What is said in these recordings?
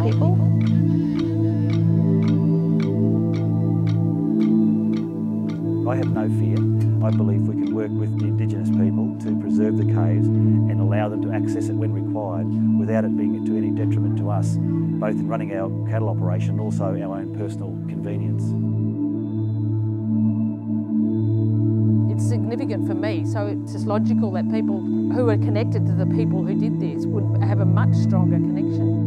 people. I have no fear. I believe we can work with the indigenous people to preserve the caves and allow them to access it when required without it being to any detriment to us, both in running our cattle operation and also our own personal convenience. It's significant for me, so it's just logical that people who are connected to the people who did this would have a much stronger connection.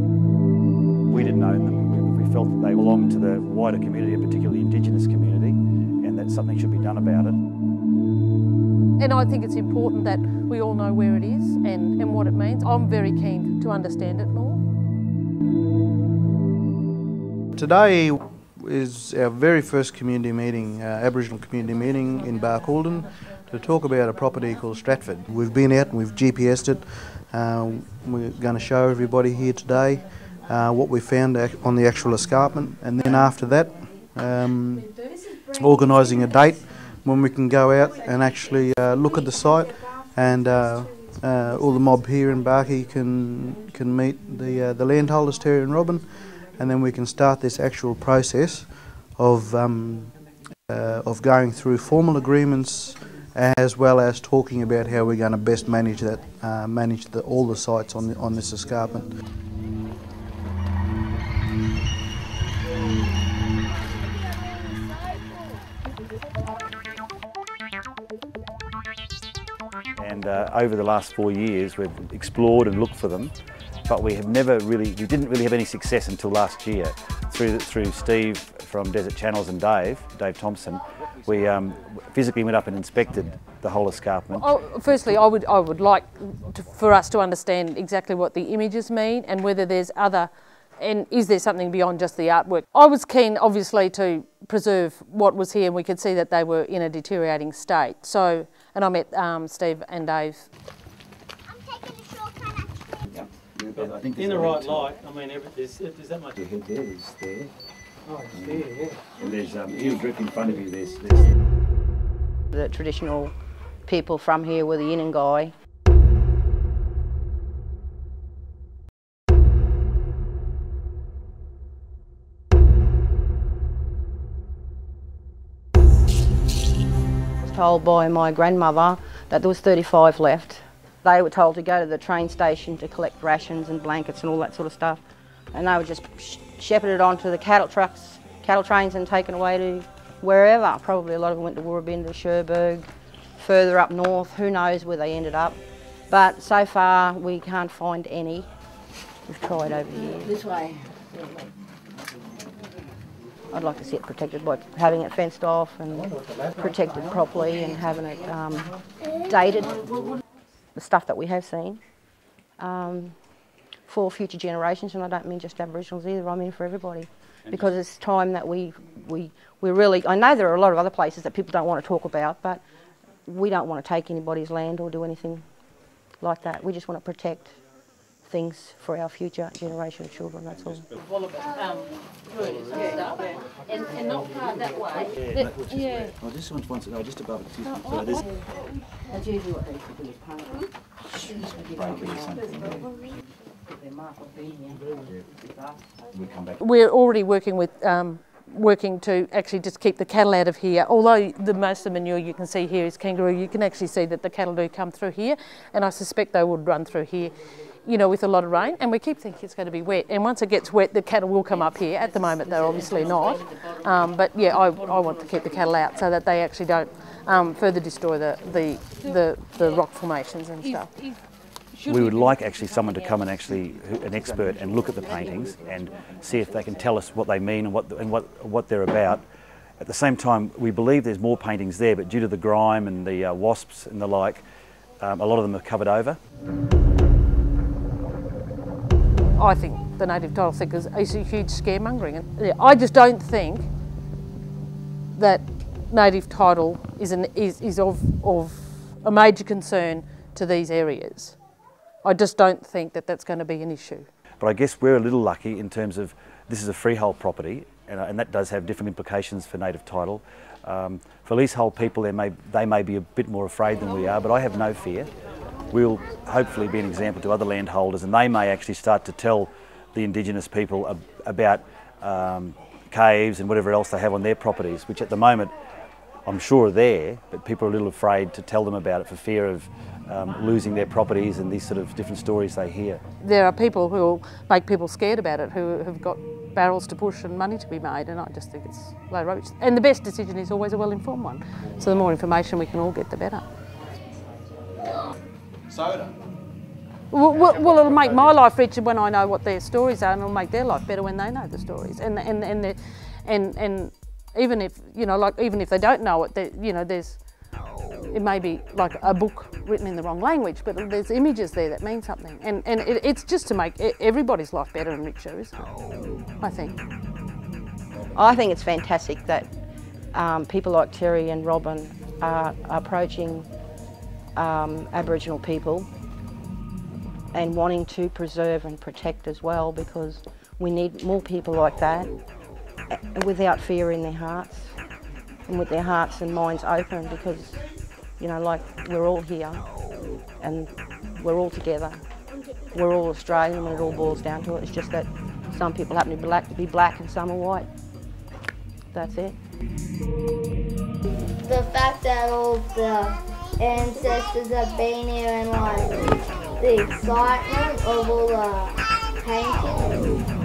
We didn't own them. We felt that they belonged to the wider community, and particularly the indigenous community, and that something should be done about it. And I think it's important that we all know where it is and what it means. I'm very keen to understand it more. Today is our very first community meeting, Aboriginal community meeting in Barcaldine, to talk about a property called Stratford. We've been out and we've GPS'd it. We're going to show everybody here today what we found on the actual escarpment, and then after that organising a date when we can go out and actually look at the site, and all the mob here in Barkey can meet the landholders, Terry and Robin, and then we can start this actual process of going through formal agreements as well as talking about how we're going to best manage that, all the sites on this escarpment. And over the last 4 years we've explored and looked for them, but we didn't really have any success until last year. Through Steve from Desert Channels and Dave Thompson, we physically went up and inspected the whole escarpment. Firstly, I would like for us to understand exactly what the images mean and whether there's other, and is there something beyond just the artwork. I was keen, obviously, to preserve what was here, and we could see that they were in a deteriorating state. So, and I met Steve and Dave. I'm taking a shortcut actually. Yeah, I think in the right light, I mean, there's that much. The head there is there. Oh, it's there, yeah. And there's, here's directly in front of you, there's... The traditional people from here were the Inangai. I was told by my grandmother that there was 35 left. They were told to go to the train station to collect rations and blankets and all that sort of stuff, and they were just shepherded onto the cattle trains and taken away to wherever. Probably a lot of them went to Woorabin, to Cherbourg, further up north, who knows where they ended up. But so far we can't find any. We've tried over the years. This way. I'd like to see it protected by having it fenced off and protected properly and having it dated. The stuff that we have seen for future generations, and I don't mean just Aboriginals either, I mean for everybody. Because it's time that we really, I know there are a lot of other places that people don't want to talk about, but we don't want to take anybody's land or do anything like that. We just want to protect things for our future generation of children, that's all. And not far that way. Yeah. Oh, this one's just above it. So this... That's usually what they used to do with paint. We're already working to actually just keep the cattle out of here. Although the most of the manure you can see here is kangaroo, you can actually see that the cattle do come through here, and I suspect they would run through here, you know, with a lot of rain, and we keep thinking it's going to be wet, and once it gets wet the cattle will come up here. At the moment they're obviously not, but yeah, I want to keep the cattle out so that they actually don't further destroy the rock formations and stuff. We would like actually someone to come and an expert, and look at the paintings and see if they can tell us what they mean and what they're about. At the same time, we believe there's more paintings there, but due to the grime and the wasps and the like, a lot of them are covered over. I think the native title thing is a huge scaremongering. And I just don't think that native title is of a major concern to these areas. I just don't think that that's going to be an issue. But I guess we're a little lucky in terms of this is a freehold property, and that does have different implications for native title. For leasehold people, they may be a bit more afraid than we are, but I have no fear. We'll hopefully be an example to other landholders, and they may actually start to tell the indigenous people about caves and whatever else they have on their properties, which at the moment I'm sure are there, but people are a little afraid to tell them about it for fear of losing their properties and these sort of different stories they hear. There are people who will make people scared about it, who have got barrels to push and money to be made, and I just think it's low rubbish. And the best decision is always a well-informed one. So the more information we can all get, the better. Soda. Well, it'll make my life richer when I know what their stories are, and it'll make their life better when they know the stories. And even if, you know, like even if they don't know it, you know, it may be like a book written in the wrong language, but there's images there that mean something. And it's just to make everybody's life better and richer, isn't it? I think. I think it's fantastic that people like Terry and Robin are approaching Aboriginal people and wanting to preserve and protect as well, because we need more people like that without fear in their hearts and with their hearts and minds open, because, you know, like, we're all here and we're all together. We're all Australian when it all boils down to it. It's just that some people happen to be black and some are white. That's it. The fact that all the ancestors have been here and like the excitement of all the paintings